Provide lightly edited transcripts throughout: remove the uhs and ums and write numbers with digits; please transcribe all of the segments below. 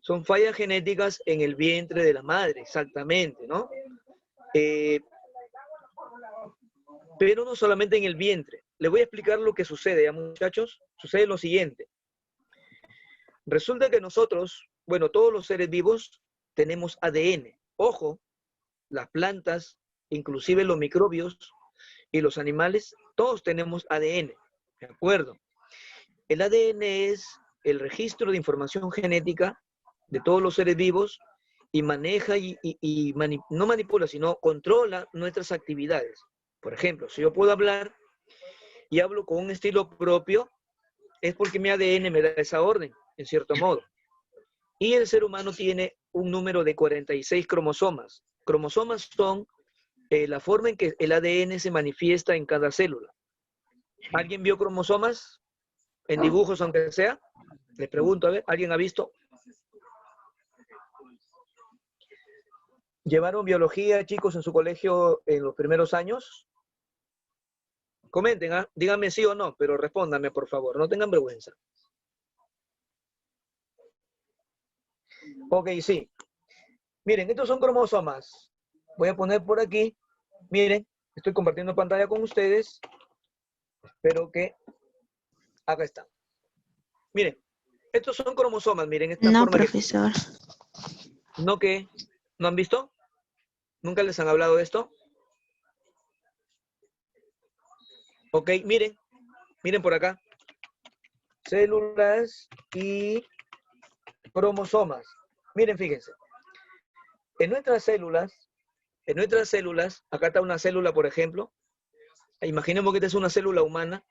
Son fallas genéticas en el vientre de la madre, exactamente, ¿no? Pero no solamente en el vientre. Les voy a explicar lo que sucede, ¿ya, muchachos? Sucede lo siguiente. Resulta que nosotros, bueno, todos los seres vivos tenemos ADN. Ojo, las plantas, inclusive los microbios y los animales, todos tenemos ADN, ¿de acuerdo? El ADN es el registro de información genética de todos los seres vivos y maneja no manipula, sino controla nuestras actividades. Por ejemplo, si yo puedo hablar y hablo con un estilo propio, es porque mi ADN me da esa orden, en cierto modo. Y el ser humano tiene un número de 46 cromosomas. Cromosomas son la forma en que el ADN se manifiesta en cada célula. ¿Alguien vio cromosomas en dibujos, aunque sea? Les pregunto, a ver, ¿alguien ha visto? ¿Llevaron biología, chicos, en su colegio en los primeros años? Comenten, ¿ah? Díganme sí o no, pero respóndanme, por favor, no tengan vergüenza. Ok, sí. Miren, estos son cromosomas. Voy a poner por aquí. Miren, estoy compartiendo pantalla con ustedes. Espero que... Acá están. Miren, estos son cromosomas. Miren esta No, forma. profesor. ¿No qué? ¿No han visto? ¿Nunca les han hablado de esto? Ok, miren. Miren por acá. Células y cromosomas. Miren, fíjense. En nuestras células, acá está una célula, por ejemplo. Imaginemos que esta es una célula humana.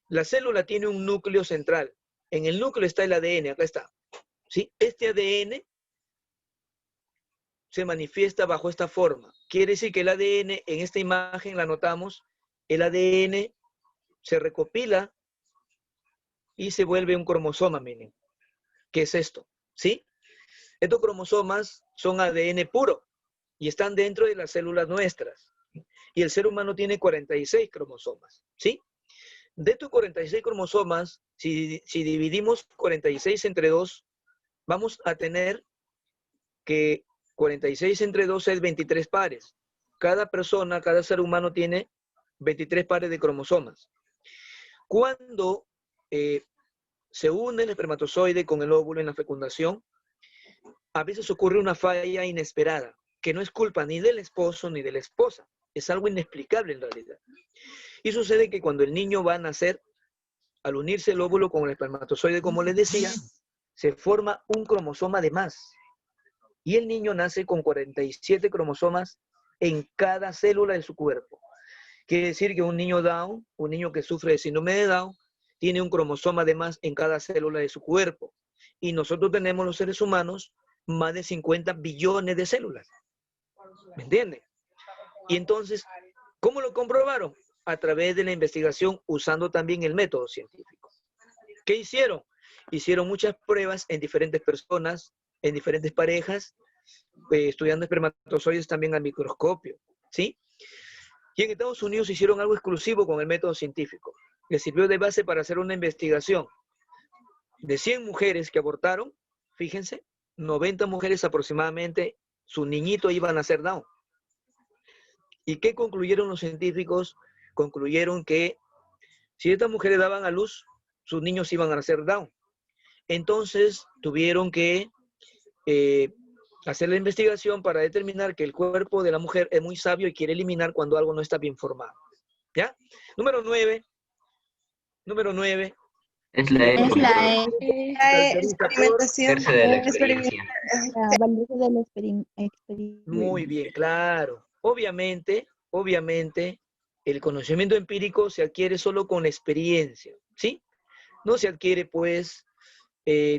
La célula tiene un núcleo central. En el núcleo está el ADN, acá está. ¿Sí? Este ADN se manifiesta bajo esta forma. Quiere decir que el ADN, en esta imagen la notamos, el ADN se recopila y se vuelve un cromosoma, miren. ¿Qué es esto? ¿Sí? Estos cromosomas son ADN puro y están dentro de las células nuestras. Y el ser humano tiene 46 cromosomas, ¿sí? De estos 46 cromosomas, si dividimos 46 entre 2, vamos a tener que 46 entre 2 es 23 pares. Cada persona, cada ser humano tiene 23 pares de cromosomas. Cuando se une el espermatozoide con el óvulo en la fecundación, a veces ocurre una falla inesperada, que no es culpa ni del esposo ni de la esposa. Es algo inexplicable en realidad. Y sucede que cuando el niño va a nacer, al unirse el óvulo con el espermatozoide, como les decía, se forma un cromosoma de más. Y el niño nace con 47 cromosomas en cada célula de su cuerpo. Quiere decir que un niño Down, un niño que sufre de síndrome de Down, tiene un cromosoma de más en cada célula de su cuerpo. Y nosotros tenemos, los seres humanos, más de 50 billones de células. ¿Me entienden? Y entonces, ¿cómo lo comprobaron? A través de la investigación, usando también el método científico. ¿Qué hicieron? Hicieron muchas pruebas en diferentes personas, en diferentes parejas, estudiando espermatozoides también al microscopio, ¿sí? Y en Estados Unidos hicieron algo exclusivo con el método científico. Les sirvió de base para hacer una investigación. De 100 mujeres que abortaron, fíjense, 90 mujeres aproximadamente, su niñito iba a nacer Down. ¿Y qué concluyeron los científicos? Concluyeron que si estas mujeres daban a luz, sus niños iban a nacer Down. Entonces tuvieron que hacer la investigación para determinar que el cuerpo de la mujer es muy sabio y quiere eliminar cuando algo no está bien formado. ¿Ya? Número 9. Número 9. Es la E, profesor. Experimentación. Ejerce de la experiencia. Valioso del experimento. Muy bien, claro. Obviamente, el conocimiento empírico se adquiere solo con la experiencia, ¿sí? No se adquiere, pues,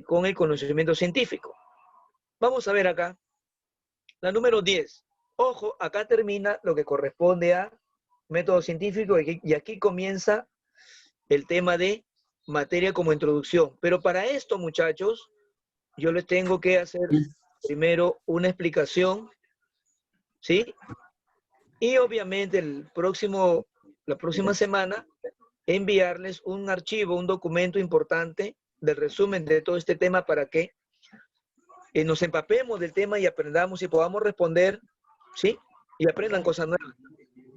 con el conocimiento científico. Vamos a ver acá. La número 10. Ojo, acá termina lo que corresponde a método científico y aquí comienza el tema de materia como introducción. Pero para esto, muchachos, yo les tengo que hacer primero una explicación, ¿sí? Y obviamente la próxima semana enviarles un archivo, un documento importante del resumen de todo este tema para que nos empapemos del tema y aprendamos y podamos responder, ¿sí? Y aprendan cosas nuevas,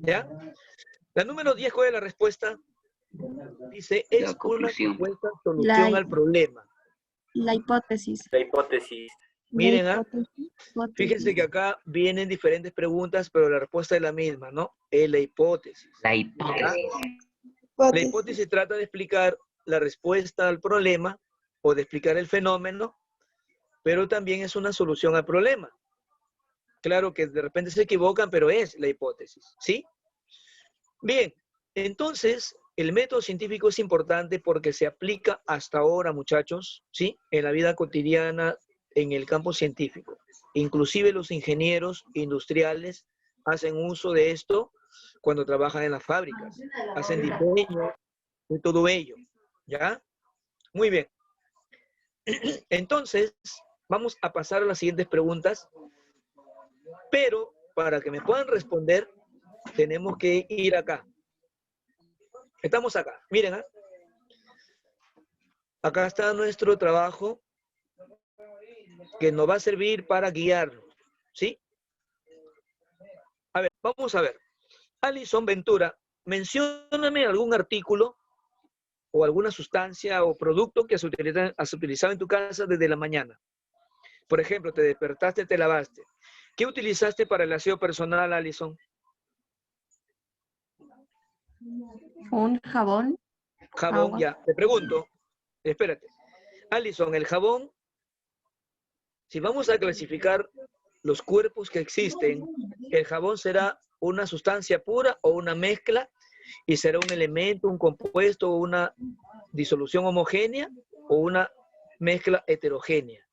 ¿ya? La número 10, ¿cuál es la respuesta? Dice, es La una conclusión. supuesta solución al problema. La hipótesis. La hipótesis. Miren, La fíjense que acá vienen diferentes preguntas, pero la respuesta es la misma, ¿no? Es la hipótesis. La hipótesis. La hipótesis trata de explicar la respuesta al problema o de explicar el fenómeno, pero también es una solución al problema. Claro que de repente se equivocan, pero es la hipótesis, ¿sí? Bien, entonces el método científico es importante porque se aplica hasta ahora, muchachos, ¿sí? En la vida cotidiana, en el campo científico. Inclusive los ingenieros industriales hacen uso de esto cuando trabajan en las fábricas. Hacen diseño de todo ello, ¿ya? Muy bien. Entonces, vamos a pasar a las siguientes preguntas, pero para que me puedan responder, tenemos que ir acá. Estamos acá. Miren, ¿eh? Acá está nuestro trabajo que nos va a servir para guiarnos, ¿sí? A ver, vamos a ver. Alison Ventura, mencióname algún artículo o alguna sustancia o producto que has utilizado en tu casa desde la mañana. Por ejemplo, te despertaste, te lavaste. ¿Qué utilizaste para el aseo personal, Alison? Un jabón. Jabón, Agua. ya. Te pregunto, espérate. Alison, el jabón, si vamos a clasificar los cuerpos que existen, el jabón será una sustancia pura o una mezcla y será un elemento, un compuesto, una disolución homogénea o una mezcla heterogénea.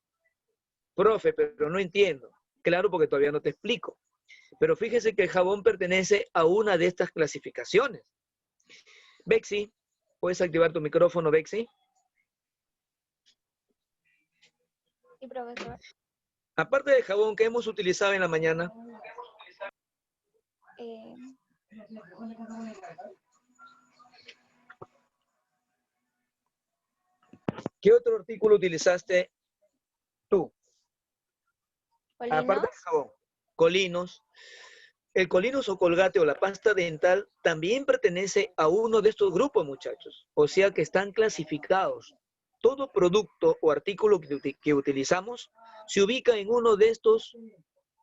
Profe, pero no entiendo. Claro, porque todavía no te explico. Pero fíjese que el jabón pertenece a una de estas clasificaciones. Bexy, ¿puedes activar tu micrófono, Bexy? Sí, profesor. Aparte del jabón que hemos utilizado en la mañana, ¿qué otro artículo utilizaste tú? ¿Colinos? Aparte del jabón. Colinos. El colinos o colgate o la pasta dental también pertenece a uno de estos grupos, muchachos. O sea que están clasificados. Todo producto o artículo que utilizamos se ubica en uno de estos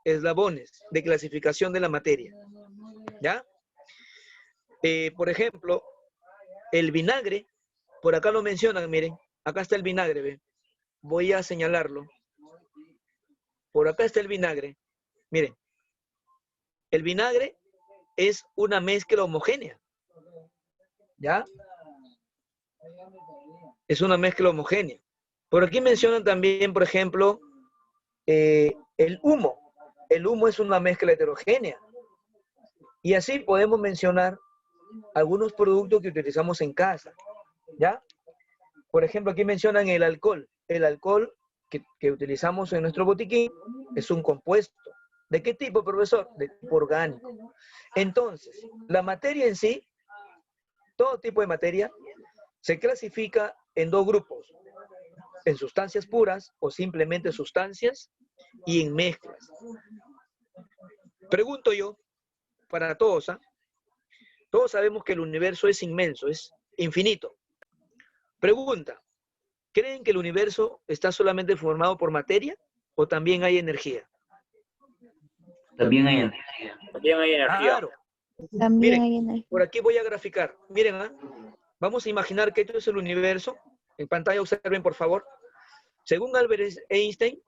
eslabones de clasificación de la materia. ¿Ya? Por ejemplo, el vinagre, por acá lo mencionan, miren, acá está el vinagre, ¿ve? Voy a señalarlo. Por acá está el vinagre. Miren, el vinagre es una mezcla homogénea. ¿Ya? Es una mezcla homogénea. Por aquí mencionan también, por ejemplo, el humo. El humo es una mezcla heterogénea. Y así podemos mencionar algunos productos que utilizamos en casa. ¿Ya? Por ejemplo, aquí mencionan el alcohol. El alcohol que utilizamos en nuestro botiquín es un compuesto. ¿De qué tipo, profesor? De tipo orgánico. Entonces, la materia en sí, todo tipo de materia, se clasifica en dos grupos. En sustancias puras o simplemente sustancias y en mezclas. Pregunto yo, para todos, ¿ah? Todos sabemos que el universo es inmenso, es infinito. Pregunta, ¿creen que el universo está solamente formado por materia o también hay energía? También hay energía. También hay energía. Claro. También Miren, hay energía. por aquí voy a graficar. Miren, ¿ah? Vamos a imaginar que esto es el universo. En pantalla observen, por favor. Según Albert Einstein,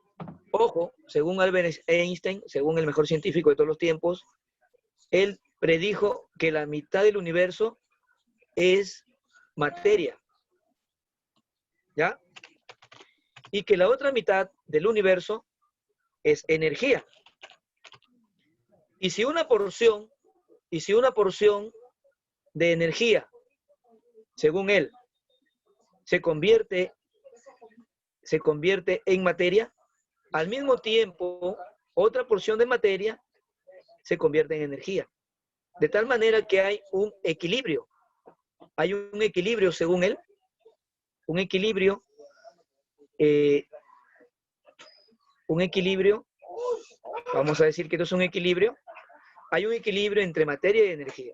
ojo, según Albert Einstein, según el mejor científico de todos los tiempos, él predijo que la mitad del universo es materia. ¿Ya? Y que la otra mitad del universo es energía. Y si una porción de energía, según él, se convierte en materia, al mismo tiempo, otra porción de materia se convierte en energía. De tal manera que hay un equilibrio. Hay un equilibrio, según él, un equilibrio un equilibrio, vamos a decir que esto es un equilibrio, hay un equilibrio entre materia y energía.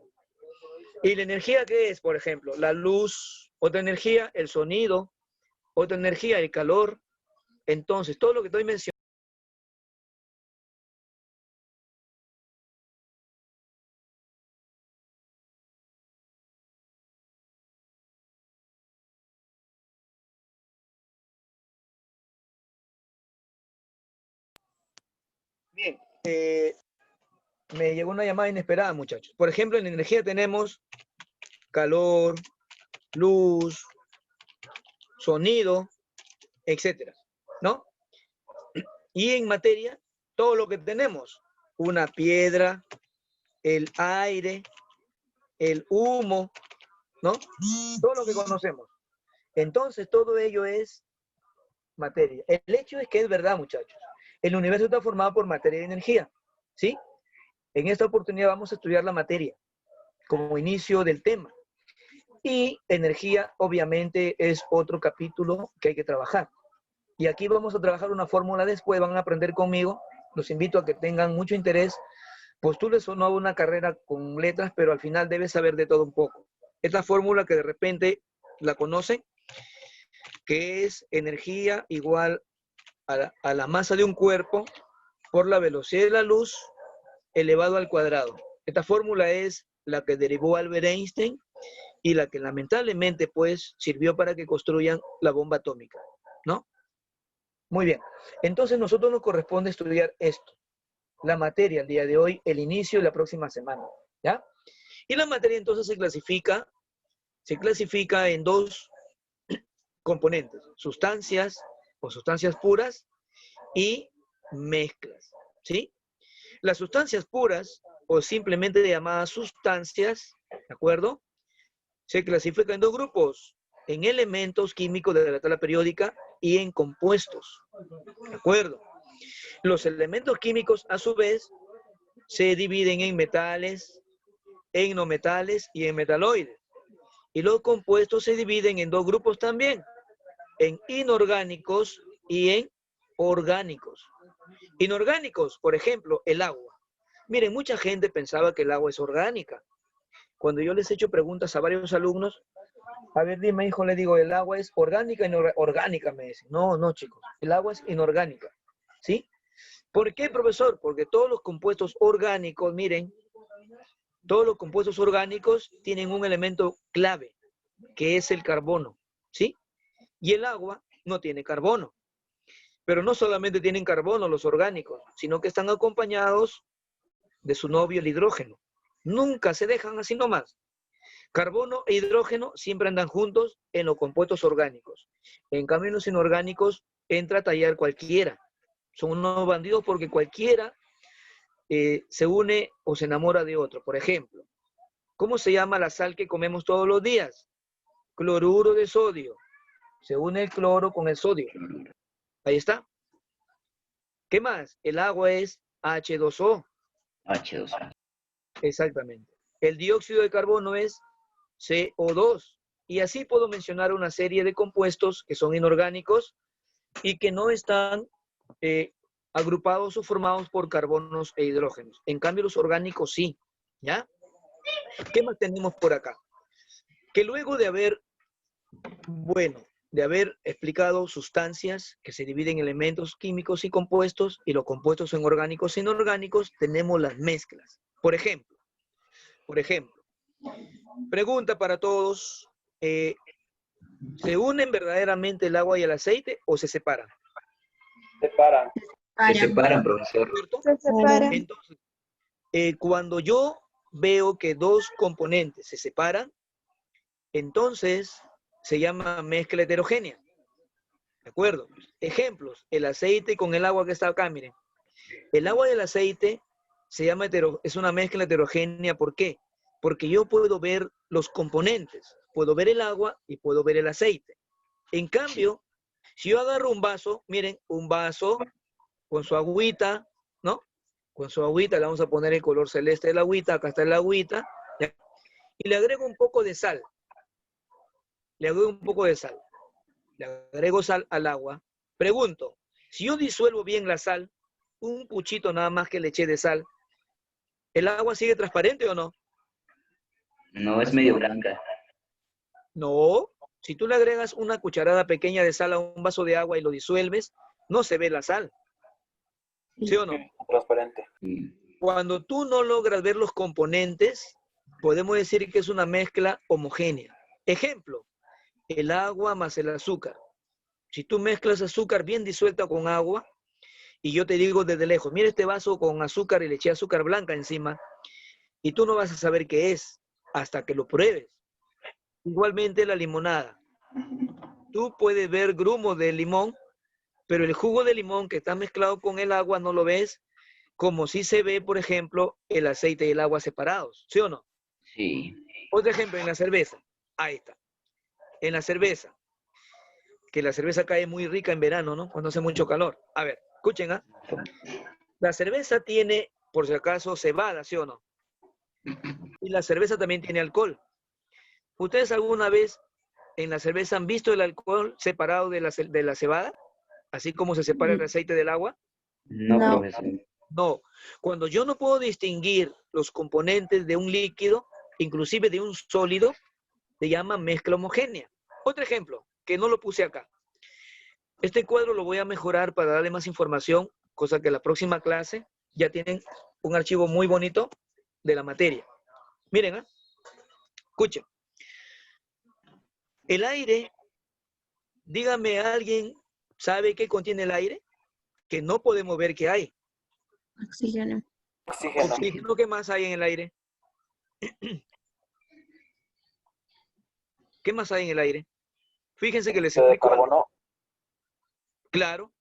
¿Y la energía qué es? Por ejemplo, la luz, otra energía, el sonido, otra energía, el calor. Entonces, todo lo que estoy mencionando. Bien, me llegó una llamada inesperada, muchachos. Por ejemplo, en energía tenemos calor, luz, sonido, etcétera, ¿no? Y en materia, todo lo que tenemos, una piedra, el aire, el humo, ¿no? Todo lo que conocemos. Entonces, todo ello es materia. El hecho es que es verdad, muchachos. El universo está formado por materia y energía, ¿sí? En esta oportunidad vamos a estudiar la materia como inicio del tema. Y energía, obviamente, es otro capítulo que hay que trabajar. Y aquí vamos a trabajar una fórmula después, van a aprender conmigo. Los invito a que tengan mucho interés. Postules o no una carrera con letras, pero al final debes saber de todo un poco. Esta fórmula que de repente la conocen, que es energía igual a la masa de un cuerpo por la velocidad de la luz elevado al cuadrado. Esta fórmula es la que derivó Albert Einstein y la que lamentablemente pues sirvió para que construyan la bomba atómica, ¿no? Muy bien. Entonces nosotros nos corresponde estudiar esto, la materia el día de hoy, el inicio y la próxima semana, ¿ya? Y la materia entonces se clasifica en dos componentes, sustancias o sustancias puras y mezclas, ¿sí? Las sustancias puras o simplemente llamadas sustancias, ¿de acuerdo? Se clasifican en dos grupos, en elementos químicos de la tabla periódica y en compuestos, ¿de acuerdo? Los elementos químicos, a su vez, se dividen en metales, en no metales y en metaloides. Y los compuestos se dividen en dos grupos también, en inorgánicos y en orgánicos. Inorgánicos, por ejemplo, el agua. Miren, mucha gente pensaba que el agua es orgánica. Cuando yo les he hecho preguntas a varios alumnos, a ver, dime, hijo, le digo, ¿el agua es orgánica? Orgánica, me dicen. No, no, chicos, el agua es inorgánica, ¿sí? ¿Por qué, profesor? Porque todos los compuestos orgánicos, miren, todos los compuestos orgánicos tienen un elemento clave, que es el carbono, ¿sí? Y el agua no tiene carbono. Pero no solamente tienen carbono los orgánicos, sino que están acompañados de su novio, el hidrógeno. Nunca se dejan así nomás. Carbono e hidrógeno siempre andan juntos en los compuestos orgánicos. En cambio, en los inorgánicos entra a tallar cualquiera. Son unos bandidos porque cualquiera se une o se enamora de otro. Por ejemplo, ¿cómo se llama la sal que comemos todos los días? Cloruro de sodio. Se une el cloro con el sodio. Ahí está. ¿Qué más? El agua es H2O. H2O. Exactamente. El dióxido de carbono es CO2. Y así puedo mencionar una serie de compuestos que son inorgánicos y que no están agrupados o formados por carbonos e hidrógenos. En cambio, los orgánicos sí. ¿Ya? ¿Qué más tenemos por acá? Que luego de haber, de haber explicado sustancias que se dividen en elementos químicos y compuestos, y los compuestos en orgánicos e inorgánicos, tenemos las mezclas. Por ejemplo, pregunta para todos, ¿se unen verdaderamente el agua y el aceite o se separan? Se separan, profesor. ¿Cierto? Se separa. Entonces, cuando yo veo que dos componentes se separan, entonces se llama mezcla heterogénea. ¿De acuerdo? Ejemplos, el aceite con el agua que está acá, miren. El agua y el aceite se llama es una mezcla heterogénea. ¿Por qué? Porque yo puedo ver los componentes. Puedo ver el agua y puedo ver el aceite. En cambio, si yo agarro un vaso, miren, un vaso con su agüita, ¿no? Con su agüita, le vamos a poner el color celeste de la agüita, acá está la agüita, ¿ya? Y le agrego un poco de sal. Le agrego un poco de sal. Le agrego sal al agua. Pregunto, Si yo disuelvo bien la sal, un puchito nada más que le eché de sal, ¿el agua sigue transparente o no? No, es medio blanca. No. Si tú le agregas una cucharada pequeña de sal a un vaso de agua y lo disuelves, no se ve la sal. ¿Sí o no? Transparente. Sí. Cuando tú no logras ver los componentes, podemos decir que es una mezcla homogénea. Ejemplo, el agua más el azúcar. Si tú mezclas azúcar bien disuelta con agua, y yo te digo desde lejos, mira este vaso con azúcar y le eché azúcar blanca encima, y tú no vas a saber qué es hasta que lo pruebes. Igualmente la limonada. Tú puedes ver grumos de limón, pero el jugo de limón que está mezclado con el agua no lo ves como si se ve, por ejemplo, el aceite y el agua separados, ¿sí o no? Sí. Otro ejemplo, en la cerveza. Ahí está. En la cerveza, que la cerveza cae muy rica en verano, ¿no? Cuando hace mucho calor. A ver, escuchen, ¿ah? La cerveza tiene, por si acaso, cebada, ¿sí o no? Y la cerveza también tiene alcohol. ¿Ustedes alguna vez en la cerveza han visto el alcohol separado de la cebada? Así como se separa el aceite del agua. No, No. profesor. No. Cuando yo no puedo distinguir los componentes de un líquido, inclusive de un sólido, se llama mezcla homogénea. Otro ejemplo, que no lo puse acá. Este cuadro lo voy a mejorar para darle más información, cosa que la próxima clase ya tienen un archivo muy bonito de la materia. Miren, ¿eh? Escuchen. El aire, dígame, ¿alguien sabe qué contiene el aire? Que no podemos ver qué hay. Oxígeno. Oxígeno. Oxígeno, ¿qué más hay en el aire? ¿Qué más hay en el aire? Fíjense que les Dióxido de explico algo. carbono. Claro,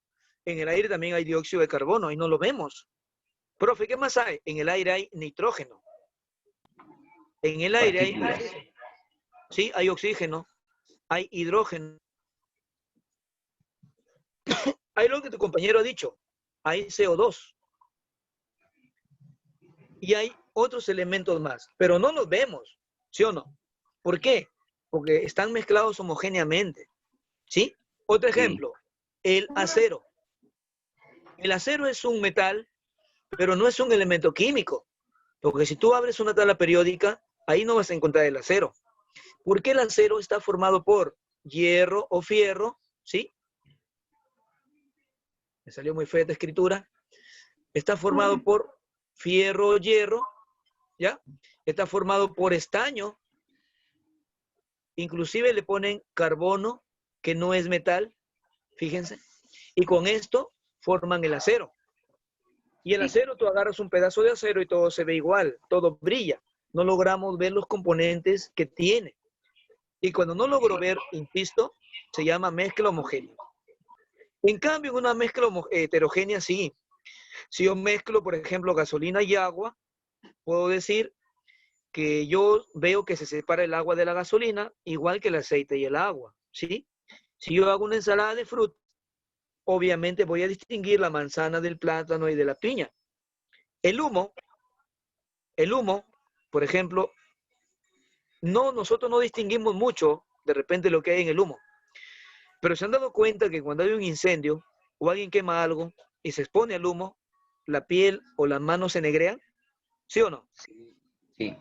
en el aire también hay dióxido de carbono y no lo vemos. Profe, ¿qué más hay? En el aire hay nitrógeno. En el aire hay, Partículas. sí, hay oxígeno, hay hidrógeno. Hay lo que tu compañero ha dicho, hay CO2. Y hay otros elementos más, pero no los vemos, ¿sí o no? ¿Por qué? Porque están mezclados homogéneamente, ¿sí? Otro ejemplo, el acero. El acero es un metal, pero no es un elemento químico, porque si tú abres una tabla periódica, ahí no vas a encontrar el acero. ¿Por qué el acero está formado por hierro o fierro? ¿Sí? Me salió muy fea esta escritura. Está formado por fierro o hierro, ¿ya? Está formado por estaño. Inclusive le ponen carbono, que no es metal, fíjense. Y con esto forman el acero. Y el acero, tú agarras un pedazo de acero y todo se ve igual, todo brilla. No logramos ver los componentes que tiene. Y cuando no logro ver, insisto, se llama mezcla homogénea. En cambio, en una mezcla heterogénea, sí. Si yo mezclo, por ejemplo, gasolina y agua, puedo decir que yo veo que se separa el agua de la gasolina, igual que el aceite y el agua, ¿sí? Si yo hago una ensalada de fruta, obviamente voy a distinguir la manzana del plátano y de la piña. El humo, por ejemplo, nosotros no distinguimos mucho de repente lo que hay en el humo. Pero se han dado cuenta que cuando hay un incendio o alguien quema algo y se expone al humo, la piel o las manos se negrean, ¿sí o no? Sí.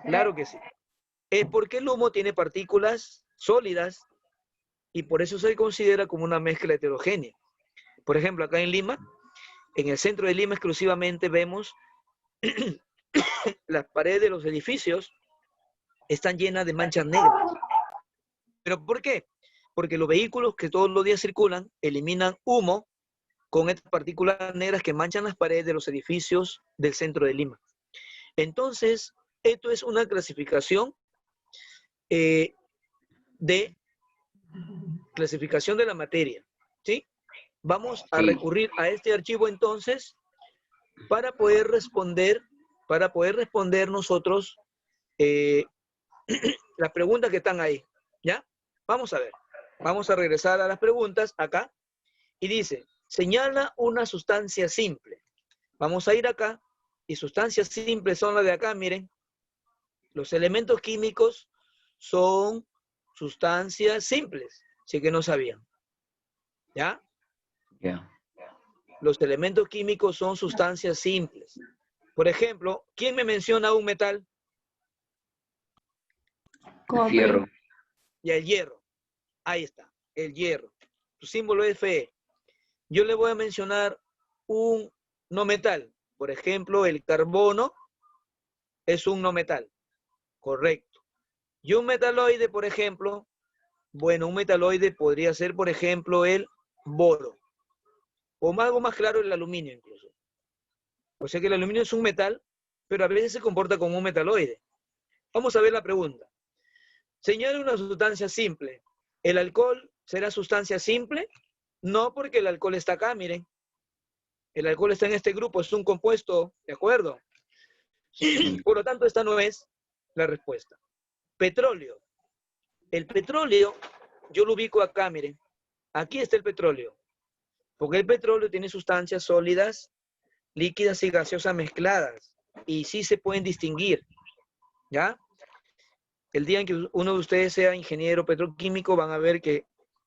Claro que sí. Es porque el humo tiene partículas sólidas y por eso se considera como una mezcla heterogénea. Por ejemplo, acá en Lima, en el centro de Lima exclusivamente vemos las paredes de los edificios están llenas de manchas negras. ¿Pero por qué? Porque los vehículos que todos los días circulan eliminan humo con estas partículas negras que manchan las paredes de los edificios del centro de Lima. Entonces, esto es una clasificación de la materia, ¿sí? Vamos a recurrir a este archivo entonces para poder responder nosotros las preguntas que están ahí, ¿ya? Vamos a ver, vamos a regresar a las preguntas acá y dice, señala una sustancia simple. Vamos a ir acá y sustancias simples son las de acá, miren. Los elementos químicos son sustancias simples, si que no sabían. ¿Ya? Ya. Los elementos químicos son sustancias simples. Por ejemplo, ¿quién me menciona un metal? Cobre. Fierro. Y el hierro. Ahí está, el hierro. Su símbolo es Fe. Yo le voy a mencionar un no metal. Por ejemplo, el carbono es un no metal. Correcto. Y un metaloide, por ejemplo, bueno, un metaloide podría ser, por ejemplo, el boro. O algo más claro, el aluminio incluso. O sea que el aluminio es un metal, pero a veces se comporta como un metaloide. Vamos a ver la pregunta. Señala una sustancia simple. ¿El alcohol será sustancia simple? No, porque el alcohol está acá, miren. El alcohol está en este grupo, es un compuesto, ¿de acuerdo? Sí. Por lo tanto, esta no es la respuesta. Petróleo. El petróleo, yo lo ubico acá, miren. Aquí está el petróleo. Porque el petróleo tiene sustancias sólidas, líquidas y gaseosas mezcladas. Y sí se pueden distinguir. ¿Ya? El día en que uno de ustedes sea ingeniero petroquímico, van a ver que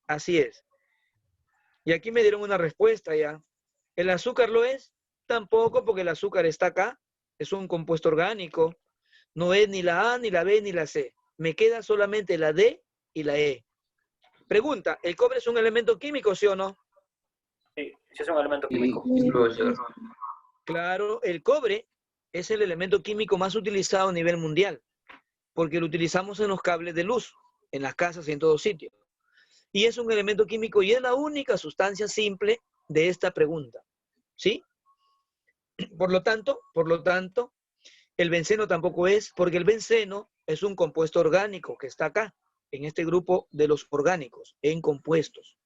así es. Y aquí me dieron una respuesta ya. ¿El azúcar lo es? Tampoco, porque el azúcar está acá. Es un compuesto orgánico. No es ni la A, ni la B, ni la C. Me queda solamente la D y la E. Pregunta, ¿el cobre es un elemento químico, sí o no? Sí, sí es un elemento Sí, químico. profesor. Claro, el cobre es el elemento químico más utilizado a nivel mundial, porque lo utilizamos en los cables de luz, en las casas y en todo sitio. Y es un elemento químico y es la única sustancia simple de esta pregunta. ¿Sí? Por lo tanto, el benceno tampoco es, porque el benceno es un compuesto orgánico que está acá, en este grupo de los orgánicos, en compuestos.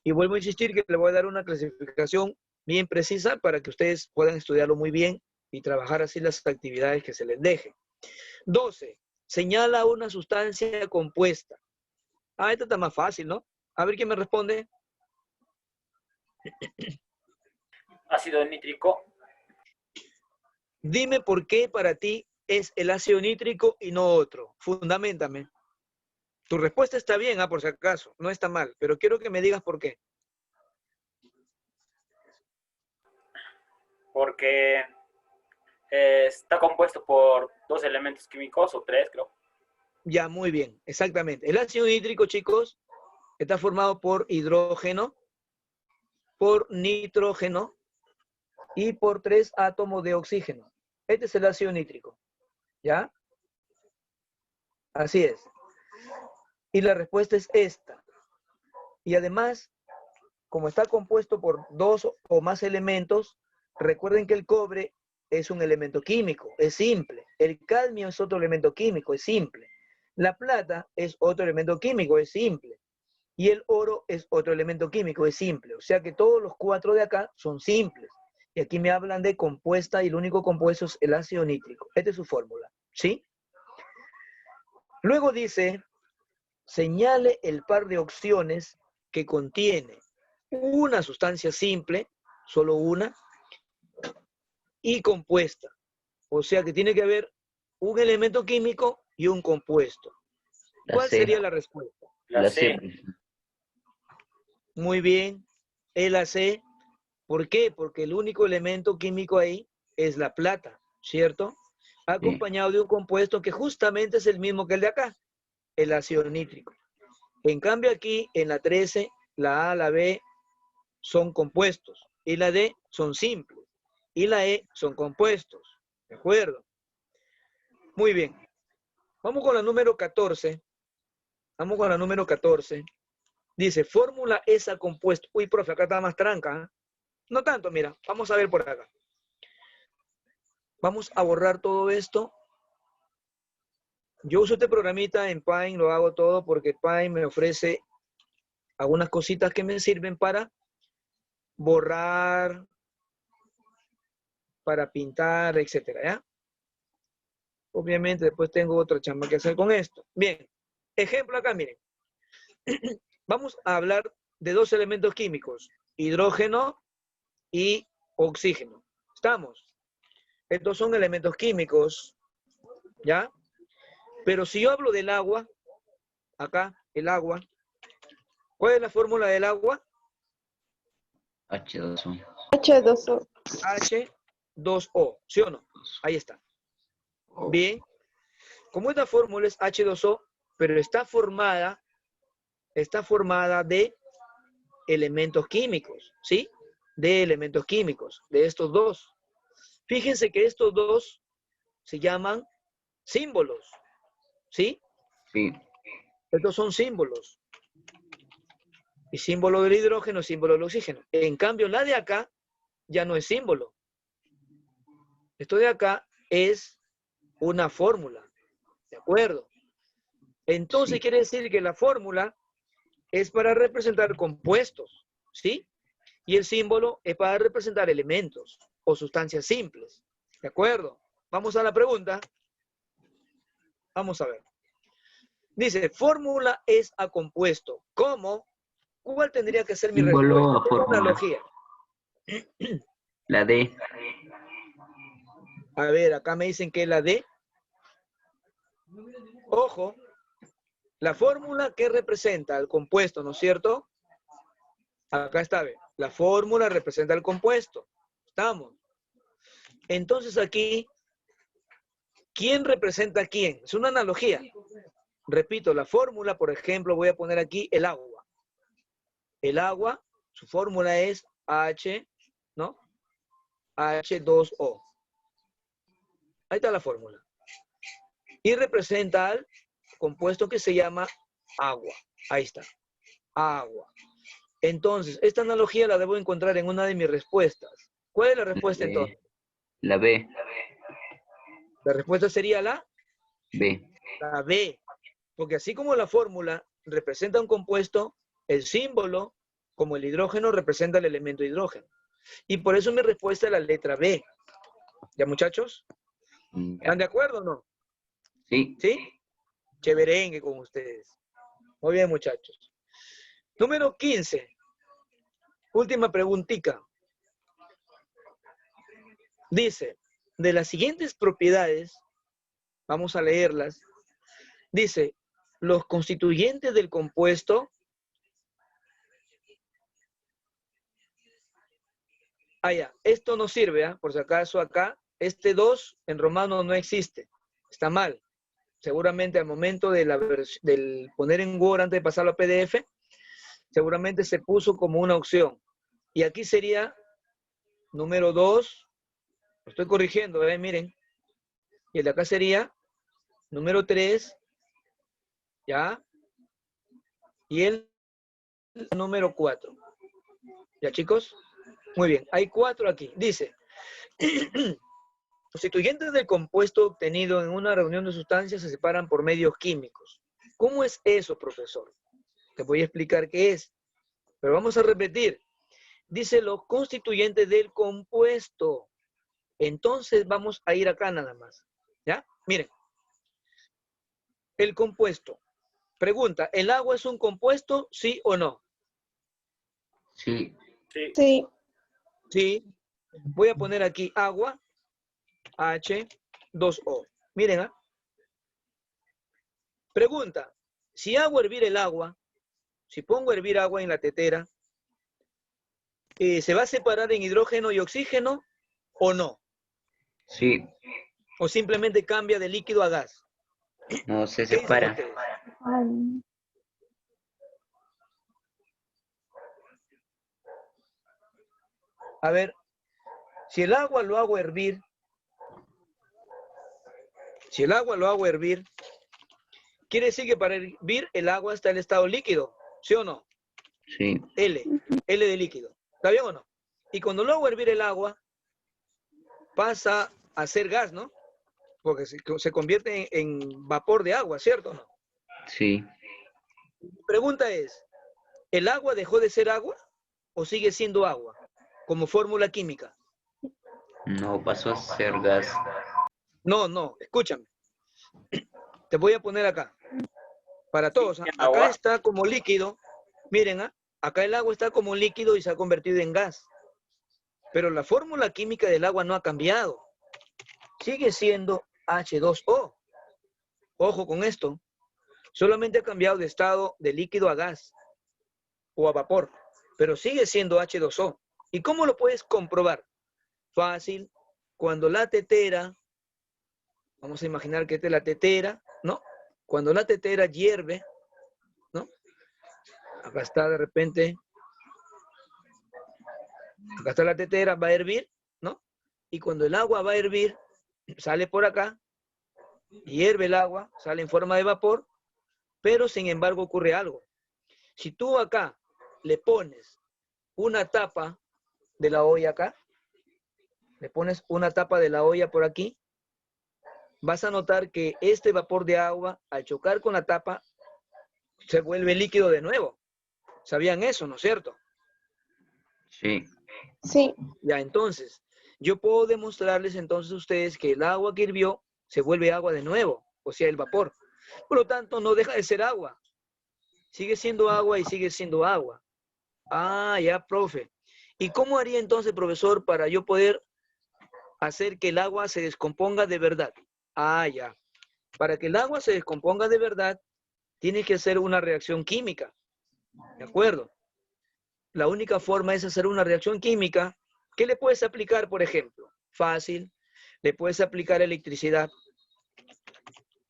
Y vuelvo a insistir que le voy a dar una clasificación bien precisa para que ustedes puedan estudiarlo muy bien y trabajar así las actividades que se les deje. 12. Señala una sustancia compuesta. Ah, esta está más fácil, ¿no? A ver quién me responde. Ácido nítrico. Dime por qué para ti es el ácido nítrico y no otro. Fundamentame. Tu respuesta está bien, por si acaso. No está mal, pero quiero que me digas por qué. Porque está compuesto por 2 elementos químicos, o 3, creo. Ya, muy bien, exactamente. El ácido nítrico, chicos, está formado por hidrógeno, por nitrógeno y por 3 átomos de oxígeno. Este es el ácido nítrico. ¿Ya? Así es. Y la respuesta es esta. Y además, como está compuesto por 2 o más elementos, recuerden que el cobre es un elemento químico, es simple. El cadmio es otro elemento químico, es simple. La plata es otro elemento químico, es simple. Y el oro es otro elemento químico, es simple. O sea que todos los 4 de acá son simples. Y aquí me hablan de compuesta y el único compuesto es el ácido nítrico. Esta es su fórmula, ¿sí? Luego dice, señale el par de opciones que contiene una sustancia simple, solo una, y compuesta. O sea que tiene que haber un elemento químico y un compuesto. ¿Cuál sería la respuesta? La C. Muy bien, el AC. ¿Por qué? Porque el único elemento químico ahí es la plata, ¿cierto? Acompañado de un compuesto que justamente es el mismo que el de acá, el ácido nítrico. En cambio aquí, en la 13, la A, la B son compuestos y la D son simples y la E son compuestos, ¿de acuerdo? Muy bien. Vamos con la número 14. Vamos con la número 14. Dice, fórmula esa compuesta. Uy, profe, acá está más tranca, ¿eh? No tanto, mira, vamos a ver por acá. Vamos a borrar todo esto. Yo uso este programita en Paint, lo hago todo porque Paint me ofrece algunas cositas que me sirven para borrar, para pintar, etcétera, ¿ya? Obviamente después tengo otra chamba que hacer con esto. Bien, ejemplo acá, miren. Vamos a hablar de 2 elementos químicos, hidrógeno y oxígeno. ¿Estamos? Estos son elementos químicos, ¿ya? Pero si yo hablo del agua, acá, el agua, ¿cuál es la fórmula del agua? H2O. H2O. H2O, ¿sí o no? Ahí está. Bien. Como esta fórmula es H2O, pero está formada de elementos químicos, ¿sí? De elementos químicos, de estos dos. Fíjense que estos dos se llaman símbolos, ¿sí? Sí. Estos son símbolos. Y símbolo del hidrógeno, símbolo del oxígeno. En cambio, la de acá ya no es símbolo. Esto de acá es una fórmula. ¿De acuerdo? Entonces Sí. quiere decir que la fórmula es para representar compuestos, ¿sí? Y el símbolo es para representar elementos o sustancias simples. ¿De acuerdo? Vamos a la pregunta. Vamos a ver. Dice, fórmula es a compuesto. ¿Cómo? ¿Cuál tendría que ser mi Símbolo respuesta? a ¿Qué fórmula. analogía? La D. A ver, acá me dicen que es la D. Ojo, la fórmula que representa al compuesto, ¿no es cierto? Acá está, ve. La fórmula representa al compuesto. ¿Estamos? Entonces aquí, ¿quién representa a quién? Es una analogía. Repito, la fórmula, por ejemplo, voy a poner aquí el agua. El agua, su fórmula es H, ¿no? H2O. Ahí está la fórmula. Y representa al compuesto que se llama agua. Ahí está. Agua. Entonces, esta analogía la debo encontrar en una de mis respuestas. ¿Cuál es la respuesta entonces? La B. La respuesta sería la B. B. Porque así como la fórmula representa un compuesto, el símbolo, como el hidrógeno, representa el elemento hidrógeno. Y por eso mi respuesta es la letra B. ¿Ya, muchachos? ¿Están de acuerdo o no? Sí. ¿Sí? Chéverengue con ustedes. Muy bien, muchachos. Número 15. Última preguntita. Dice, de las siguientes propiedades, vamos a leerlas. Dice, los constituyentes del compuesto. Ah, ya, esto no sirve, ¿eh? Por si acaso acá, este 2 en romano no existe. Está mal. Seguramente al momento de del poner en Word antes de pasarlo a PDF, seguramente se puso como una opción. Y aquí sería número 2. Lo estoy corrigiendo, miren. Y el de acá sería número 3. ¿Ya? Y el número 4. ¿Ya, chicos? Muy bien. Hay 4 aquí. Dice, constituyentes del compuesto obtenido en una reunión de sustancias se separan por medios químicos. ¿Cómo es eso, profesor? Te voy a explicar qué es. Pero vamos a repetir. Dice los constituyentes del compuesto. Entonces vamos a ir acá nada más. ¿Ya? Miren. El compuesto. Pregunta, ¿el agua es un compuesto, sí o no? Sí. Sí. Sí. Sí. Voy a poner aquí agua, H2O. Miren, ¿ah? Pregunta, si hago hervir el agua, si pongo a hervir agua en la tetera, ¿se va a separar en hidrógeno y oxígeno o no? Sí. ¿O simplemente cambia de líquido a gas? No se ¿Qué dicen separa. ustedes? Ay, A ver, si el agua lo hago hervir, quiere decir que para hervir el agua está en estado líquido, ¿sí o no? Sí. L de líquido. ¿Está bien o no? Y cuando lo hago hervir el agua, pasa a ser gas, ¿no? Porque se convierte en vapor de agua, ¿cierto o no? Sí. Mi pregunta es, ¿el agua dejó de ser agua o sigue siendo agua como fórmula química? No pasó a ser gas. No, escúchame. Te voy a poner acá. Para todos, ¿ah? Acá Agua. está como líquido. Miren, ¿ah? Acá el agua está como líquido y se ha convertido en gas. Pero la fórmula química del agua no ha cambiado. Sigue siendo H2O. Ojo con esto. Solamente ha cambiado de estado de líquido a gas o a vapor. Pero sigue siendo H2O. ¿Y cómo lo puedes comprobar? Fácil. Cuando la tetera, vamos a imaginar que esta es la tetera, ¿no? Cuando la tetera hierve, ¿no? Acá está de repente, acá está la tetera, va a hervir, ¿no? Y cuando el agua va a hervir, sale por acá, hierve el agua, sale en forma de vapor, pero sin embargo ocurre algo. Si tú acá le pones una tapa de la olla acá, le pones una tapa de la olla por aquí, vas a notar que este vapor de agua, al chocar con la tapa, se vuelve líquido de nuevo. ¿Sabían eso, no es cierto? Sí. Sí. Ya, entonces, yo puedo demostrarles entonces a ustedes que el agua que hirvió se vuelve agua de nuevo, o sea, el vapor. Por lo tanto, no deja de ser agua. Sigue siendo agua y sigue siendo agua. Ah, ya, profe. ¿Y cómo haría entonces, profesor, para yo poder hacer que el agua se descomponga de verdad? Ah, ya. Para que el agua se descomponga de verdad, tiene que hacer una reacción química. ¿De acuerdo? La única forma es hacer una reacción química. ¿Qué le puedes aplicar, por ejemplo? Fácil. Le puedes aplicar electricidad.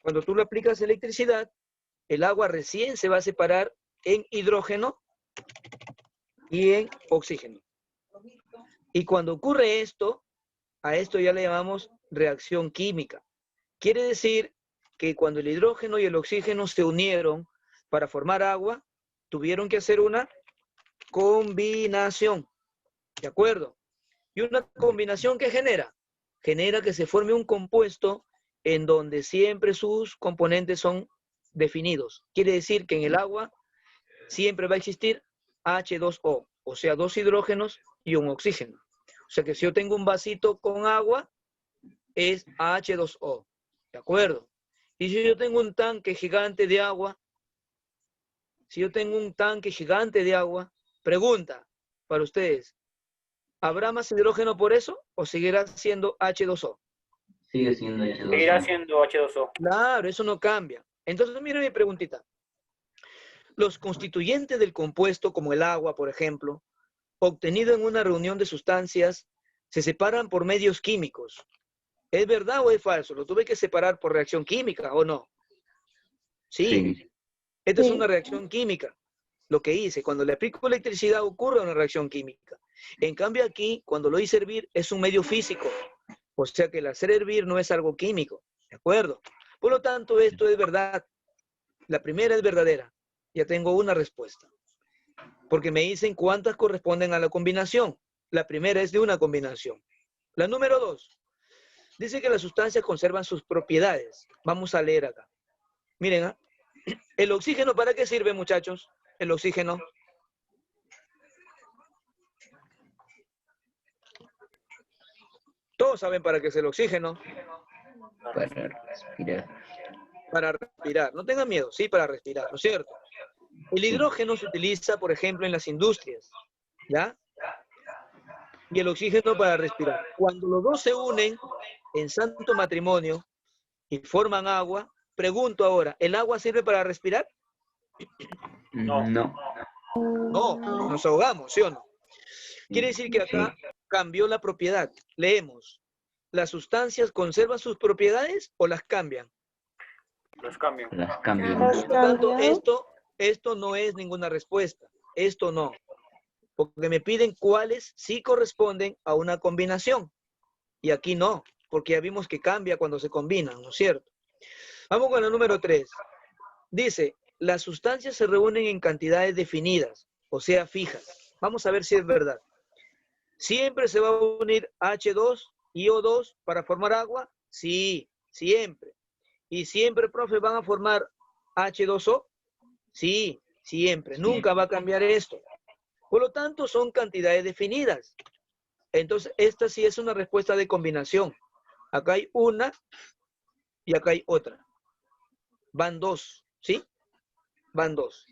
Cuando tú le aplicas electricidad, el agua recién se va a separar en hidrógeno y en oxígeno. Y cuando ocurre esto, a esto ya le llamamos reacción química. Quiere decir que cuando el hidrógeno y el oxígeno se unieron para formar agua, tuvieron que hacer una combinación. ¿De acuerdo? Y una combinación que genera que se forme un compuesto en donde siempre sus componentes son definidos. Quiere decir que en el agua siempre va a existir H2O, o sea, dos hidrógenos y un oxígeno. O sea que si yo tengo un vasito con agua, es H2O. ¿De acuerdo? Y si yo tengo un tanque gigante de agua, pregunta para ustedes, ¿habrá más hidrógeno por eso o seguirá siendo H2O? Sigue siendo H2O. Seguirá siendo H2O. Claro, eso no cambia. Entonces, miren mi preguntita. Los constituyentes del compuesto, como el agua, por ejemplo, obtenido en una reunión de sustancias, se separan por medios químicos. ¿Es verdad o es falso? ¿Lo tuve que separar por reacción química o no? Sí. Sí. Esta es Sí. una reacción química. Lo que hice, cuando le aplico electricidad ocurre una reacción química. En cambio aquí, cuando lo hice hervir, es un medio físico. O sea que el hacer hervir no es algo químico. ¿De acuerdo? Por lo tanto, esto es verdad. La primera es verdadera. Ya tengo una respuesta. Porque me dicen cuántas corresponden a la combinación. La primera es de una combinación. La número 2. Dice que las sustancias conservan sus propiedades. Vamos a leer acá. Miren, ¿ah? ¿El oxígeno para qué sirve, muchachos? El oxígeno. Todos saben para qué es el oxígeno. Para respirar. Para respirar. No tengan miedo, sí, para respirar, ¿no es cierto? El hidrógeno se utiliza, por ejemplo, en las industrias, ¿ya? Y el oxígeno para respirar. Cuando los dos se unen en santo matrimonio y forman agua, pregunto ahora, ¿el agua sirve para respirar? No. No. No, nos ahogamos, ¿sí o no? Quiere decir que acá cambió la propiedad. Leemos, ¿las sustancias conservan sus propiedades o las cambian? Los cambios. Las cambian. Por lo tanto, esto no es ninguna respuesta. Esto no. Porque me piden cuáles sí corresponden a una combinación. Y aquí no, porque ya vimos que cambia cuando se combinan, ¿no es cierto? Vamos con el número 3. Dice, las sustancias se reúnen en cantidades definidas, o sea, fijas. Vamos a ver si es verdad. ¿Siempre se va a unir H2 y O2 para formar agua? Sí, siempre. ¿Y siempre, profe, van a formar H2O? Sí, siempre. Nunca va a cambiar esto. Por lo tanto, son cantidades definidas. Entonces, esta sí es una respuesta de combinación. Acá hay una y acá hay otra. Van dos, ¿sí? Van dos.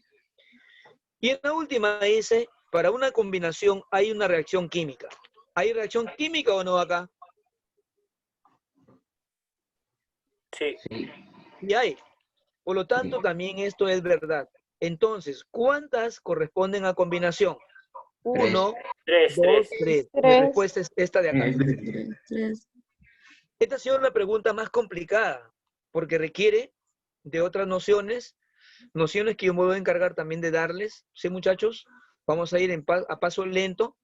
Y en la última dice, para una combinación hay una reacción química. ¿Hay reacción química o no acá? Sí. Sí. Y hay. Por lo tanto, también esto es verdad. Entonces, ¿cuántas corresponden a combinación? 1, 3, 2, 3. 3. Mi Tres. respuesta es esta de acá. 3. Esta ha sido la pregunta más complicada, porque requiere de otras nociones que yo me voy a encargar también de darles. Sí, muchachos, vamos a ir a paso lento,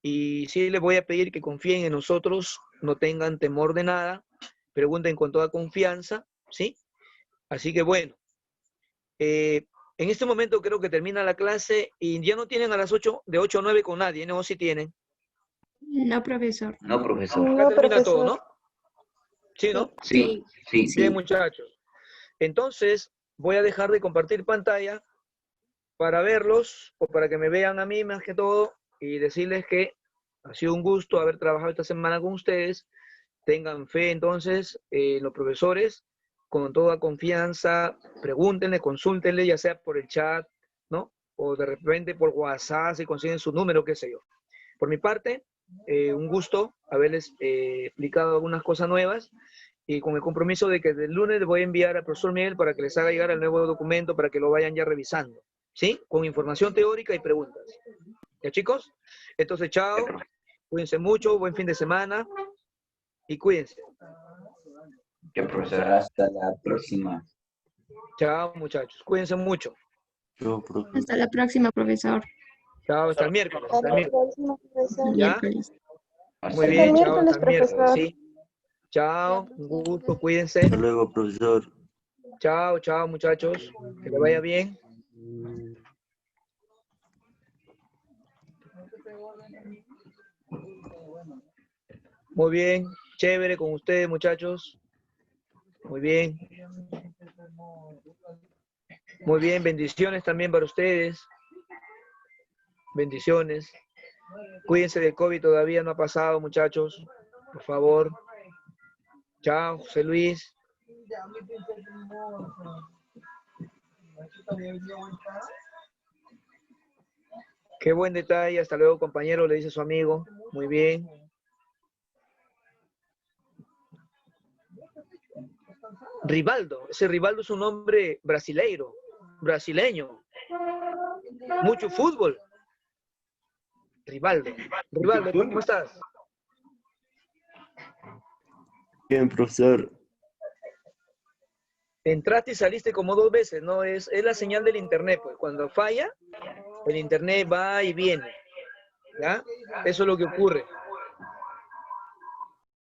y sí les voy a pedir que confíen en nosotros, no tengan temor de nada, pregunten con toda confianza, ¿sí? Así que bueno, en este momento creo que termina la clase y ya no tienen a las 8, de 8 a 9 con nadie, ¿no? ¿Sí tienen? No, profesor. No, profesor. Acá No, termina todo, profesor. ¿no? ¿Sí, no? Sí, sí, Bien, sí. muchachos. Entonces, voy a dejar de compartir pantalla para verlos, o para que me vean a mí más que todo, y decirles que ha sido un gusto haber trabajado esta semana con ustedes. Tengan fe entonces en los profesores, con toda confianza, pregúntenle, consúltenle, ya sea por el chat, ¿no? O de repente por WhatsApp, si consiguen su número, qué sé yo. Por mi parte, un gusto haberles explicado algunas cosas nuevas, y con el compromiso de que el lunes les voy a enviar al profesor Miguel para que les haga llegar el nuevo documento para que lo vayan ya revisando, ¿sí? Con información teórica y preguntas. ¿Ya, chicos? Entonces, chao, cuídense mucho, buen fin de semana y cuídense. Que profesor, hasta la próxima. Chao, muchachos, cuídense mucho. Hasta la próxima, profesor. Chao, hasta el miércoles. Hasta Hasta el la miércoles. próxima, profesor. ¿Ya? Miércoles. Hasta Muy Hasta el bien, chao, miércoles, hasta el miércoles. profesor. Sí. Chao, un gusto, cuídense. Hasta luego, profesor. Chao, chao, muchachos. Que le vaya bien. Muy bien, chévere con ustedes, muchachos. Muy bien. Muy bien, bendiciones también para ustedes. Bendiciones. Cuídense del COVID, todavía no ha pasado, muchachos. Por favor. Chao, José Luis. Qué buen detalle. Hasta luego, compañero, le dice su amigo. Muy bien. Rivaldo. Ese Rivaldo es un nombre brasileño. Mucho fútbol. Rivaldo. Rivaldo, ¿cómo estás? Bien, profesor. Entraste y saliste como 2 veces, ¿no? Es la señal del internet, pues. Cuando falla, el internet va y viene. ¿Ya? Eso es lo que ocurre.